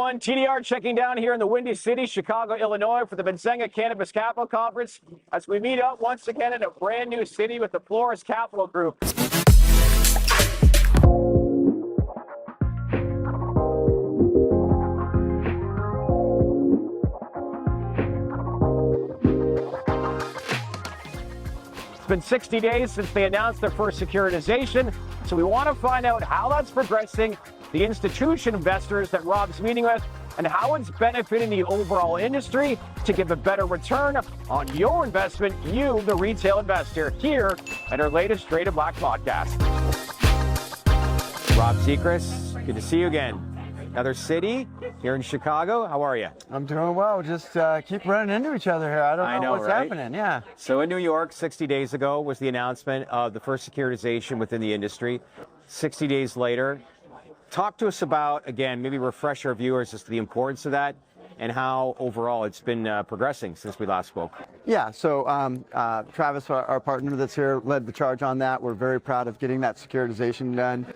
everyone. TDR checking down here in the Windy City, Chicago, Illinois for the Benzinga Cannabis Capital Conference as we meet up once again in a brand new city with the Pelorus Capital Group. It's been 60 days since they announced their first securitization, so we want to find out how that's progressing, the institution investors that Rob's meeting with, and how it's benefiting the overall industry to give a better return on your investment, you, the retail investor, here at our latest Straight to Black podcast. Rob Sechrist, good to see you again. Another city here in Chicago. How are you? I'm doing well. Just keep running into each other here. I don't know what's happening. Yeah. So in New York, 60 days ago was the announcement of the first securitization within the industry. 60 days later, talk to us about, again, maybe refresh our viewers as to the importance of that and how overall it's been progressing since we last spoke. Yeah, so Travis, our partner that's here, led the charge on that. We're very proud of getting that securitization done.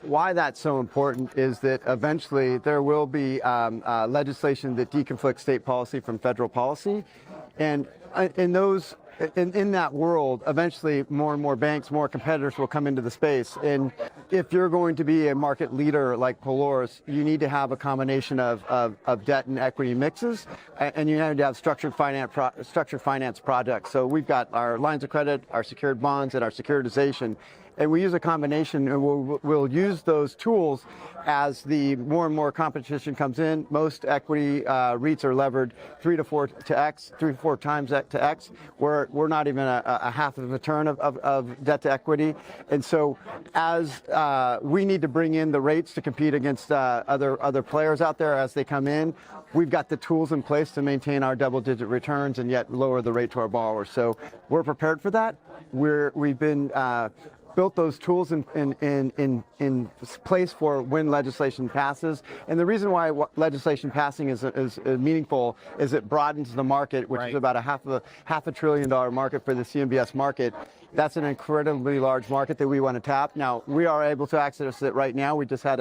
Why that's so important is that eventually there will be legislation that deconflicts state policy from federal policy. And in that world, eventually more and more banks, more competitors will come into the space. And if you're going to be a market leader like Pelorus, you need to have a combination of debt and equity mixes, and you need to have structured finance projects. So we've got our lines of credit, our secured bonds, and our securitization. And we use a combination, and we'll use those tools as the more and more competition comes in. Most equity REITs are levered 3 to 4 times to X. We're not even a half of a turn of debt to equity. And so as we need to bring in the rates to compete against other players out there as they come in, we've got the tools in place to maintain our double-digit returns and yet lower the rate to our borrowers. So we're prepared for that. We've been built those tools in place for when legislation passes. And the reason why legislation passing is meaningful is it broadens the market, which is about a half a trillion dollar market for the CMBS market. That's an incredibly large market that we want to tap. Now, we are able to access it right now. We just had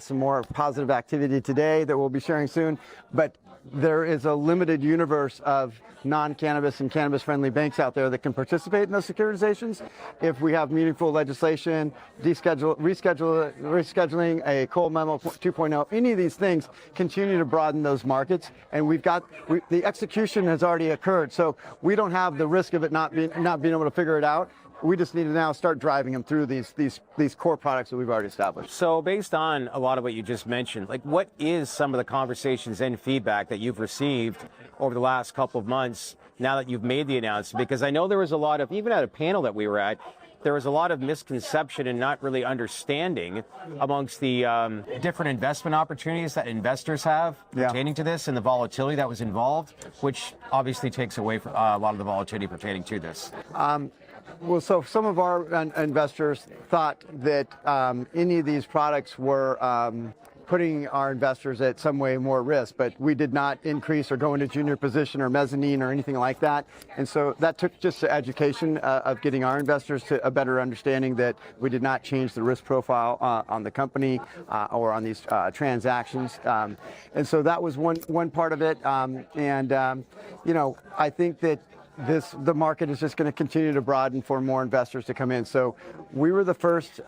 some more positive activity today that we'll be sharing soon. But there is a limited universe of non-cannabis and cannabis-friendly banks out there that can participate in those securitizations. If we have meaningful legislation, rescheduling, a Cole Memo 2.0, any of these things continue to broaden those markets. And the execution has already occurred, so we don't have the risk of it not being able to figure it out. We just need to now start driving them through these core products that we've already established. So based on a lot of what you just mentioned, like what is some of the conversations and feedback that you've received over the last couple of months now that you've made the announcement? Because I know there was a lot of, even at a panel that we were at, there was a lot of misconception and not really understanding amongst the different investment opportunities that investors have pertaining to this and the volatility that was involved, which obviously takes away from a lot of the volatility pertaining to this. Well, so some of our investors thought that any of these products were putting our investors at some way more risk, but we did not increase or go into junior position or mezzanine or anything like that. And so that took just the education of getting our investors to a better understanding that we did not change the risk profile on the company or on these transactions. And so that was one part of it. I think that the market is just going to continue to broaden for more investors to come in. So we were the first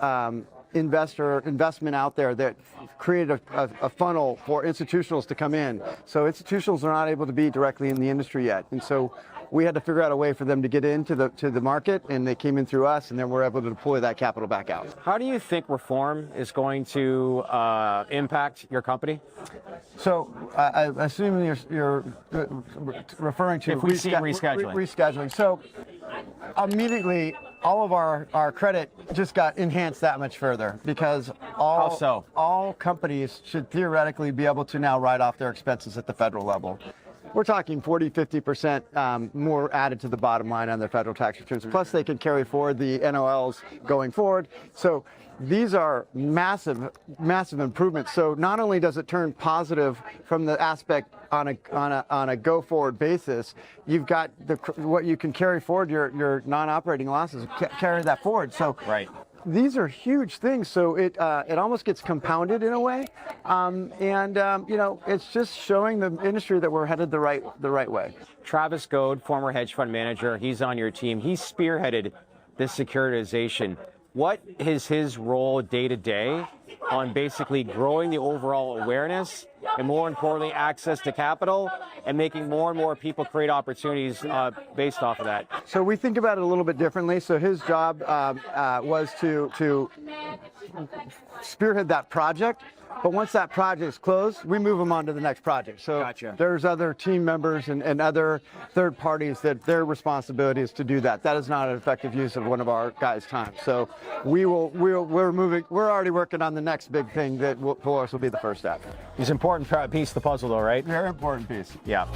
investment out there that created a funnel for institutionals to come in. So institutionals are not able to be directly in the industry yet. And so we had to figure out a way for them to get into the market, and they came in through us, and then we're able to deploy that capital back out. How do you think reform is going to impact your company? So I assume you're referring to rescheduling. So immediately, all of our credit just got enhanced that much further because all companies should theoretically be able to now write off their expenses at the federal level. We're talking 40-50% more added to the bottom line on their federal tax returns. Plus, they can carry forward the NOLs going forward. So these are massive, massive improvements. So not only does it turn positive from the aspect on a go-forward basis, you've got what you can carry forward, your non-operating losses, carry that forward. So these are huge things. So it almost gets compounded in a way, it's just showing the industry that we're headed the right way. Travis Goad, former hedge fund manager, he's on your team. He spearheaded this securitization. What is his role day to day on basically growing the overall awareness and, more importantly, access to capital and making more and more people create opportunities based off of that? So we think about it a little bit differently. So his job was to spearhead that project. But once that project is closed, we move them on to the next project. So Gotcha. There's other team members and other third parties that their responsibility is to do that. That is not an effective use of one of our guys' time. So we're already working on the next big thing that Pelorus will be the first step. It's an important piece of the puzzle, though, right? Very important piece. Yeah.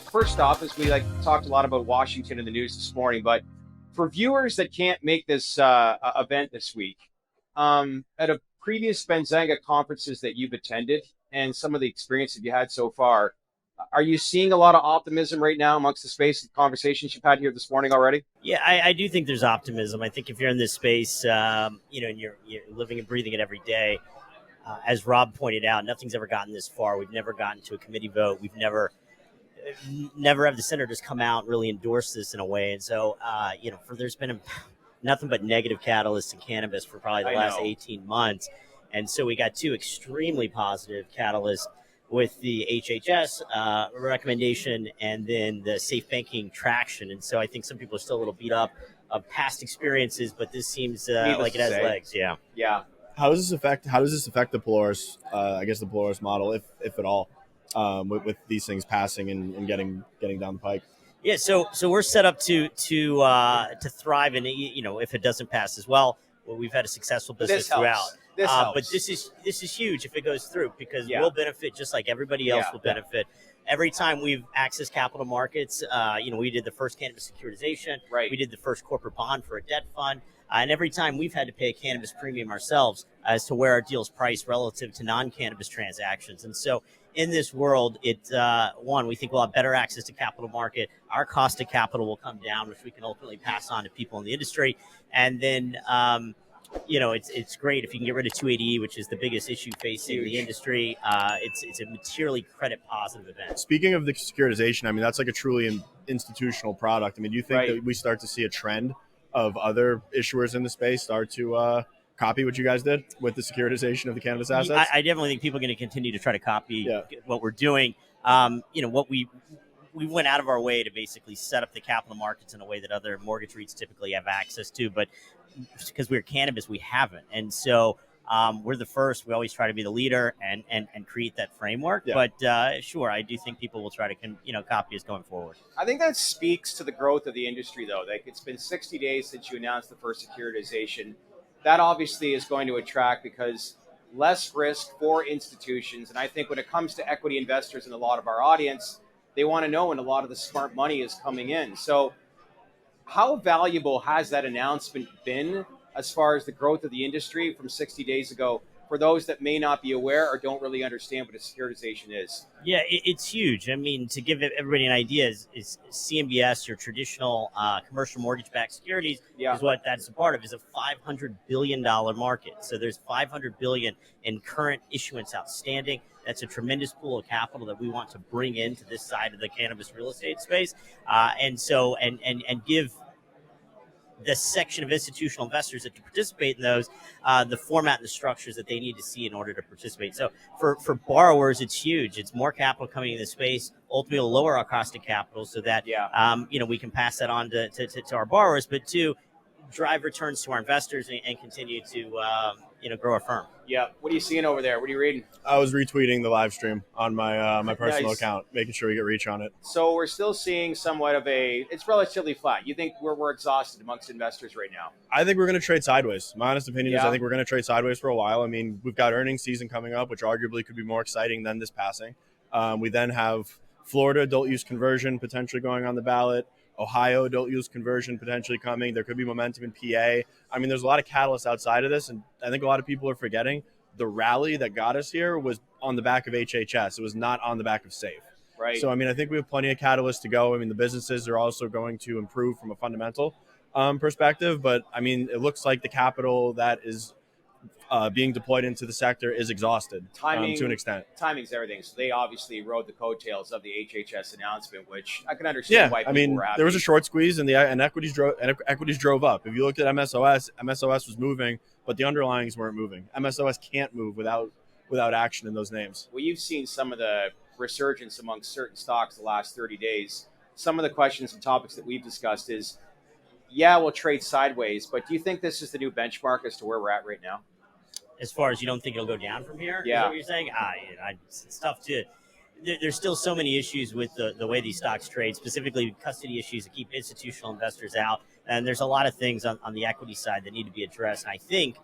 First off, is we talked a lot about Washington in the news this morning, but for viewers that can't make this event this week, at a previous Benzinga conferences that you've attended and some of the experience that you had so far, are you seeing a lot of optimism right now amongst the space and conversations you've had here this morning already? Yeah, I do think there's optimism. I think if you're in this space, and you're living and breathing it every day, as Rob pointed out, nothing's ever gotten this far. We've never gotten to a committee vote. We've never have the senators come out and really endorse this in a way. And so, there's been nothing but negative catalysts in cannabis for probably the last 18 months. And so we got two extremely positive catalysts with the HHS recommendation and then the safe banking traction. And so I think some people are still a little beat up of past experiences, but this seems like it has legs. Yeah. Yeah. How does this affect the Pelorus, the Pelorus model, if at all, with these things passing and getting down the pike? Yeah, so we're set up to thrive, and if it doesn't pass as well, we've had a successful business throughout. This helps. But this is huge if it goes through, because we'll benefit just like everybody else will benefit. Every time we've accessed capital markets, we did the first cannabis securitization, right. We did the first corporate bond for a debt fund, and every time we've had to pay a cannabis premium ourselves as to where our deal's priced relative to non-cannabis transactions. And so in this world, we think we'll have better access to capital market. Our cost of capital will come down, which we can ultimately pass on to people in the industry. And then, it's great if you can get rid of 280E, which is the biggest issue facing the industry. It's a materially credit positive event. Speaking of the securitization, I mean, that's like a truly institutional product. I mean, do you think that we start to see a trend of other issuers in the space start to copy what you guys did with the securitization of the cannabis assets? I definitely think people are going to continue to try to copy what we're doing. We went out of our way to basically set up the capital markets in a way that other mortgage REITs typically have access to, but because we're cannabis, we haven't. And so we're the first. We always try to be the leader and create that framework. Yeah. But sure, I do think people will try to copy us going forward. I think that speaks to the growth of the industry, though. Like, it's been 60 days since you announced the first securitization. That obviously is going to attract, because less risk for institutions. And I think when it comes to equity investors and a lot of our audience, they want to know when a lot of the smart money is coming in. So how valuable has that announcement been as far as the growth of the industry from 60 days ago, for those that may not be aware or don't really understand what a securitization is? Yeah, it's huge. I mean, to give everybody an idea, is CMBS, your traditional commercial mortgage-backed securities, is what that's a part of, is a $500 billion market. So there's $500 billion in current issuance outstanding. That's a tremendous pool of capital that we want to bring into this side of the cannabis real estate space, and give the section of institutional investors that can participate in those, the format and the structures that they need to see in order to participate. So for borrowers, it's huge. It's more capital coming in the space, ultimately will lower our cost of capital so that, we can pass that on to our borrowers, but to drive returns to our investors and continue to, grow our firm. Yeah. What are you seeing over there? What are you reading? I was retweeting the live stream on my my personal account, making sure we get reach on it. So we're still seeing somewhat of it's relatively flat. You think we're exhausted amongst investors right now? I think we're going to trade sideways. My honest opinion is I think we're going to trade sideways for a while. I mean, we've got earnings season coming up, which arguably could be more exciting than this passing. We then have Florida adult use conversion potentially going on the ballot. Ohio adult use conversion potentially coming. There could be momentum in PA. I mean, there's a lot of catalysts outside of this, and I think a lot of people are forgetting the rally that got us here was on the back of HHS. It was not on the back of SAFE. Right. So, I mean, I think we have plenty of catalysts to go. I mean, the businesses are also going to improve from a fundamental. perspective. But I mean, it looks like the capital that is being deployed into the sector is exhausted to an extent. Timing's everything. So they obviously rode the coattails of the HHS announcement, which I can understand why people were happy. There was a short squeeze and equities drove up. If you looked at MSOS was moving, but the underlyings weren't moving. MSOS can't move without action in those names. Well, you've seen some of the resurgence among certain stocks the last 30 days. Some of the questions and topics that we've discussed is, we'll trade sideways, but do you think this is the new benchmark as to where we're at right now? As far as you don't think it'll go down from here? Yeah. Is that what you're saying? It's tough to. There's still so many issues with the way these stocks trade, specifically custody issues that keep institutional investors out. And there's a lot of things on the equity side that need to be addressed. And I think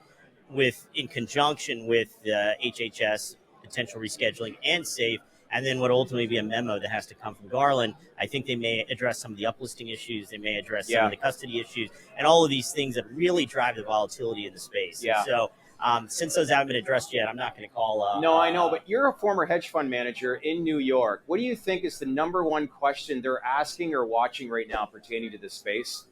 in conjunction with HHS, potential rescheduling and SAFE, and then what ultimately be a memo that has to come from Garland, I think they may address some of the uplisting issues. They may address some of the custody issues and all of these things that really drive the volatility in the space. Yeah. And so since those haven't been addressed yet, I'm not going to call. No, I know, but you're a former hedge fund manager in New York. What do you think is the number one question they're asking or watching right now pertaining to this space?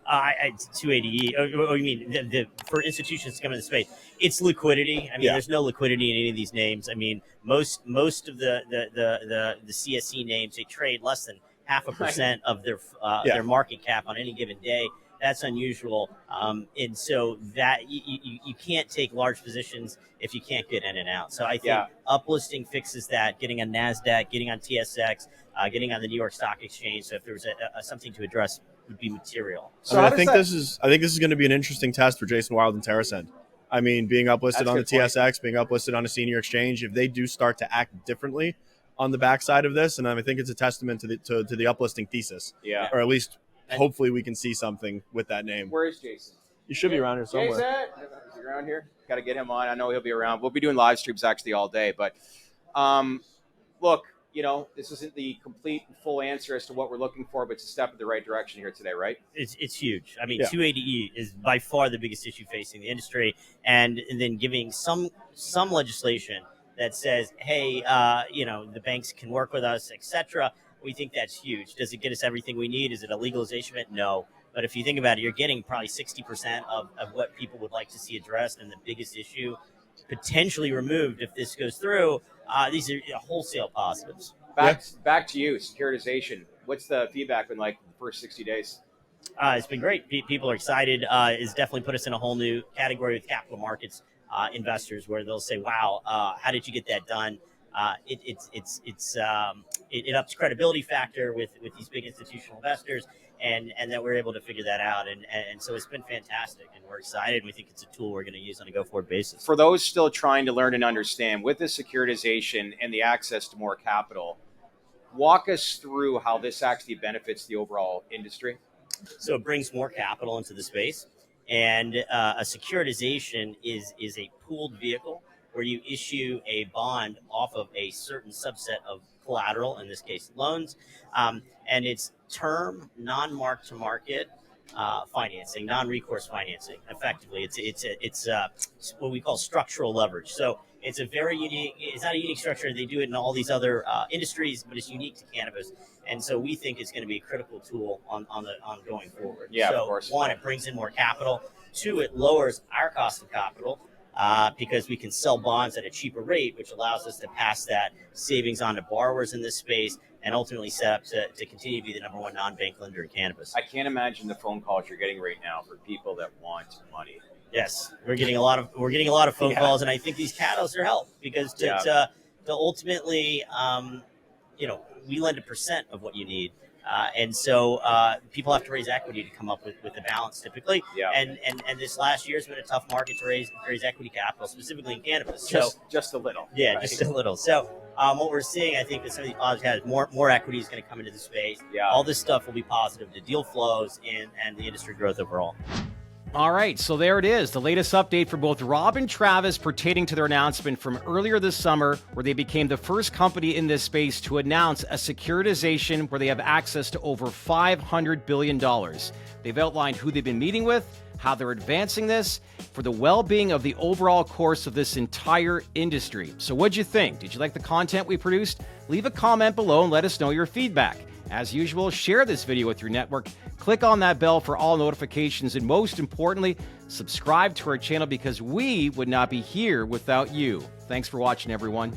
280E. Oh, you mean for institutions to come into the space? It's liquidity. I mean, there's no liquidity in any of these names. I mean, most of the CSE names, they trade less than 0.5% of their market cap on any given day. That's unusual, and so that you can't take large positions if you can't get in and out. So I think uplisting fixes that. Getting on NASDAQ, getting on TSX, getting on the New York Stock Exchange. So if there was something to address, would be material. So I think this is going to be an interesting test for Jason Wild and TerraSend. I mean, being uplisted on the TSX, being uplisted on a senior exchange, if they do start to act differently on the backside of this, and I think it's a testament to the uplisting thesis. Yeah, or at least. Hopefully we can see something with that name. Where is Jason? He should be around here somewhere. Jason? Is he around here? Got to get him on. I know he'll be around. We'll be doing live streams actually all day. But look, this isn't the complete and full answer as to what we're looking for, but it's a step in the right direction here today, right? It's huge. I mean, 280E is by far the biggest issue facing the industry, and then giving some legislation that says, hey, the banks can work with us, etc. We think that's huge. Does it get us everything we need? Is it a legalization event? No. But if you think about it, you're getting probably 60% of what people would like to see addressed, and the biggest issue potentially removed if this goes through. These are wholesale positives. Back to you, securitization. What's the feedback been like in the first 60 days? It's been great. People are excited. It's definitely put us in a whole new category with capital markets investors, where they'll say, wow, how did you get that done? It ups credibility factor with these big institutional investors, and that we're able to figure that out, and so it's been fantastic, and we're excited. We think it's a tool we're going to use on a go-forward basis. For those still trying to learn and understand, with the securitization and the access to more capital, walk us through how this actually benefits the overall industry. So it brings more capital into the space, and a securitization is a pooled vehicle where you issue a bond off of a certain subset of collateral, in this case loans, and it's term, non-mark-to-market financing, non-recourse financing. Effectively, it's what we call structural leverage. So it's a very unique. It's not a unique structure. They do it in all these other industries, but it's unique to cannabis, and so we think it's going to be a critical tool on going forward. Yeah, so of course. One, it brings in more capital. Two, it lowers our cost of capital. Because we can sell bonds at a cheaper rate, which allows us to pass that savings on to borrowers in this space and ultimately set up to continue to be the number one non-bank lender in cannabis. I can't imagine the phone calls you're getting right now for people that want money. Yes, we're getting a lot of phone calls, and I think these catalysts are help because to ultimately, we lend 1% of what you need. And so people have to raise equity to come up with the balance typically. Yeah. And this last year has been a tough market to raise equity capital, specifically in cannabis. Just a little. Yeah, right? Just a little. So what we're seeing, I think, with some of these positives, more equity is going to come into the space. Yeah. All this stuff will be positive to deal flows and the industry growth overall. All right, so there it is, the latest update for both Rob and Travis pertaining to their announcement from earlier this summer, where they became the first company in this space to announce a securitization where they have access to over $500 billion. They've outlined who they've been meeting with, how they're advancing this for the well-being of the overall course of this entire industry. So what'd you think? Did you like the content we produced? Leave a comment below and let us know your feedback. As usual, share this video with your network. Click on that bell for all notifications, and most importantly, subscribe to our channel because we would not be here without you. Thanks for watching, everyone.